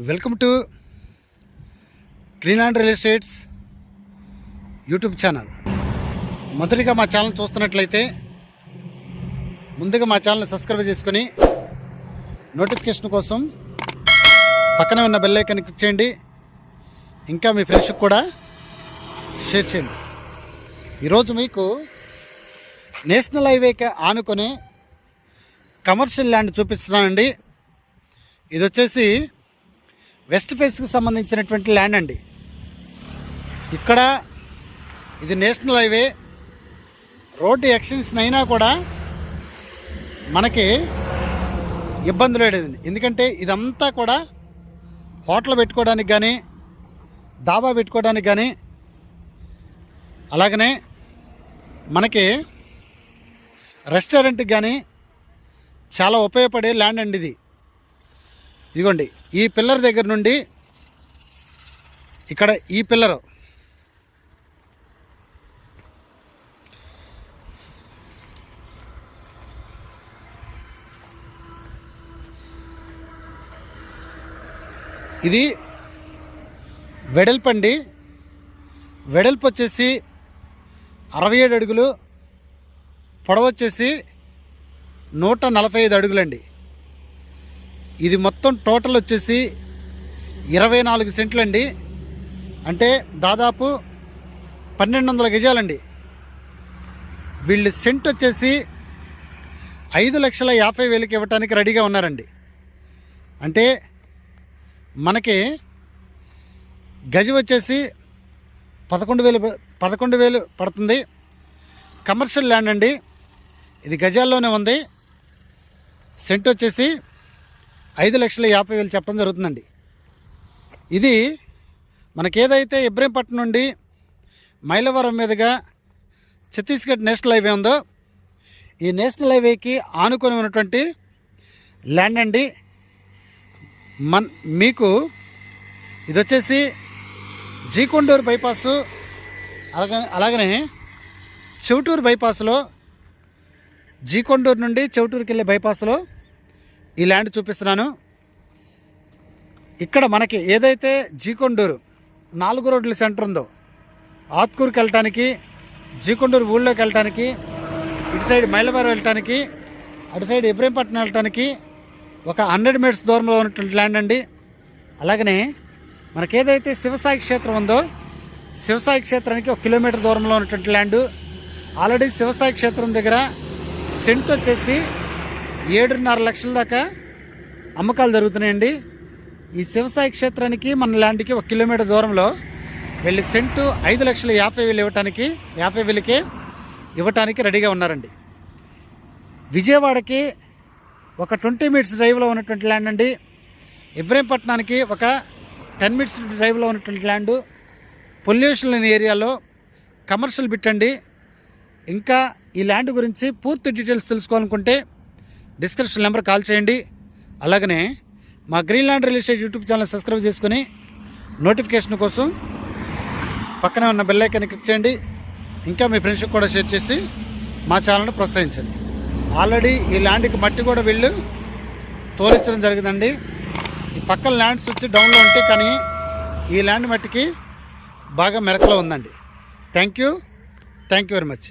Welcome to Greenland real estates YouTube channel. మొదటిగా మా channel చూస్తున్నట్లయితే ముందుగా మా ఛానల్ని సబ్స్క్రైబ్ చేసుకొని నోటిఫికేషన్ కోసం పక్కనే ఉన్న బెల్ ఐకాన్ క్లిక్ చేయండి. ఇంకా మీ ఫ్రెండ్స్కి కూడా షేర్ చేయండి. ఈరోజు మీకు నేషనల్ హైవేకి ఆనుకొని కమర్షియల్ ల్యాండ్ చూపిస్తున్నానండి. ఇది వచ్చేసి వెస్ట్ ఫేస్కి సంబంధించినటువంటి ల్యాండ్ అండి. ఇక్కడ ఇది నేషనల్ హైవే, రోడ్డు ఎక్స్టెన్షన్ అయినా కూడా మనకి ఇబ్బంది లేదండి. ఎందుకంటే ఇదంతా కూడా హోటల్ పెట్టుకోవడానికి కానీ, దాబా పెట్టుకోవడానికి కానీ, అలాగనే మనకి రెస్టారెంట్కి కానీ చాలా ఉపయోగపడే ల్యాండ్ అండి ఇది. ఇదిగోండి, ఈ పిల్లర్ దగ్గర నుండి ఇక్కడ ఈ పిల్లరు ఇది వెడల్పు అండి. వెడల్పు వచ్చేసి 67 అడుగులు, పొడవు వచ్చేసి 145 అడుగులండి. ఇది మొత్తం టోటల్ వచ్చేసి 24 సెంట్లు అండి. అంటే దాదాపు 1200 గజాలండి. వీళ్ళు సెంట్ వచ్చేసి 5,50,000 ఇవ్వటానికి రెడీగా ఉన్నారండి. అంటే మనకి గజం వచ్చేసి 11,000 పడుతుంది. కమర్షియల్ ల్యాండ్ అండి. ఇది గజాల్లోనే ఉంది. సెంట్ వచ్చేసి 5,50,000 చెప్పడం జరుగుతుందండి. ఇది మనకేదైతే ఇబ్రహీంపట్నం నుండి మైలవరం మీదుగా ఛత్తీస్గఢ్ నేషనల్ హైవే ఉందో, ఈ నేషనల్ హైవేకి ఆనుకొని ఉన్నటువంటి ల్యాండ్ అండి. మీకు ఇది వచ్చేసి జీకొండూరు బైపాసు, అలాగనే చెవుటూరు బైపాసులో, జీకొండూరు నుండి చెవుటూరుకి వెళ్ళే బైపాసులో ఈ ల్యాండ్ చూపిస్తున్నాను. ఇక్కడ మనకి ఏదైతే జీకొండూరు 4 రోడ్ల సెంటర్ ఉందో, ఆత్కూరుకి వెళ్ళటానికి, జీకొండూరు ఊళ్ళోకి వెళ్ళటానికి, ఇటు సైడ్ మైలవరం వెళ్ళటానికి, అటు సైడ్ ఇబ్రహీంపట్నం వెళ్ళటానికి ఒక 100 మీటర్స్ దూరంలో ఉన్నటువంటి ల్యాండ్ అండి. అలాగనే మనకేదైతే శివసాయి క్షేత్రం ఉందో, శివసాయి క్షేత్రానికి 1 కిలోమీటర్ దూరంలో ఉన్నటువంటి ల్యాండు. ఆల్రెడీ శివసాయి క్షేత్రం దగ్గర సెంట్ వచ్చేసి 7.5 లక్షల దాకా అమ్మకాలు జరుగుతున్నాయండి. ఈ శివసాయి క్షేత్రానికి మన ల్యాండ్కి 1 కిలోమీటర్ దూరంలో వెళ్ళి సెంటు 5,50,000 50,000కే ఇవ్వటానికి రెడీగా ఉన్నారండి. విజయవాడకి ఒక 20 మినిట్స్ డ్రైవ్లో ఉన్నటువంటి ల్యాండ్ అండి. ఇబ్రహీంపట్నానికి ఒక 10 మినిట్స్ డ్రైవ్లో ఉన్నటువంటి ల్యాండు. పొల్యూషన్ లేని ఏరియాలో కమర్షియల్ బిట్ అండి. ఇంకా ఈ ల్యాండ్ గురించి పూర్తి డీటెయిల్స్ తెలుసుకోవాలనుకుంటే డిస్క్రిప్షన్ నెంబర్ కాల్ చేయండి. అలాగనే మా Greenland real estate YouTube channel subscribe చేసుకుని నోటిఫికేషన్ కోసం పక్కనే ఉన్న బెల్ ఐకాన్ క్లిక్ చేయండి. ఇంకా మీ ఫ్రెండ్స్కి కూడా షేర్ చేసి మా ఛానల్ని ప్రోత్సహించండి. ఆల్రెడీ ఈ ల్యాండ్కి మట్టి కూడా వీళ్ళు తోలించడం జరిగిందండి. ఈ పక్కన ల్యాండ్స్ వచ్చి డౌన్లో ఉంటాయి, కానీ ఈ ల్యాండ్ మట్టికి బాగా మెరకలో ఉందండి. Thank you very much.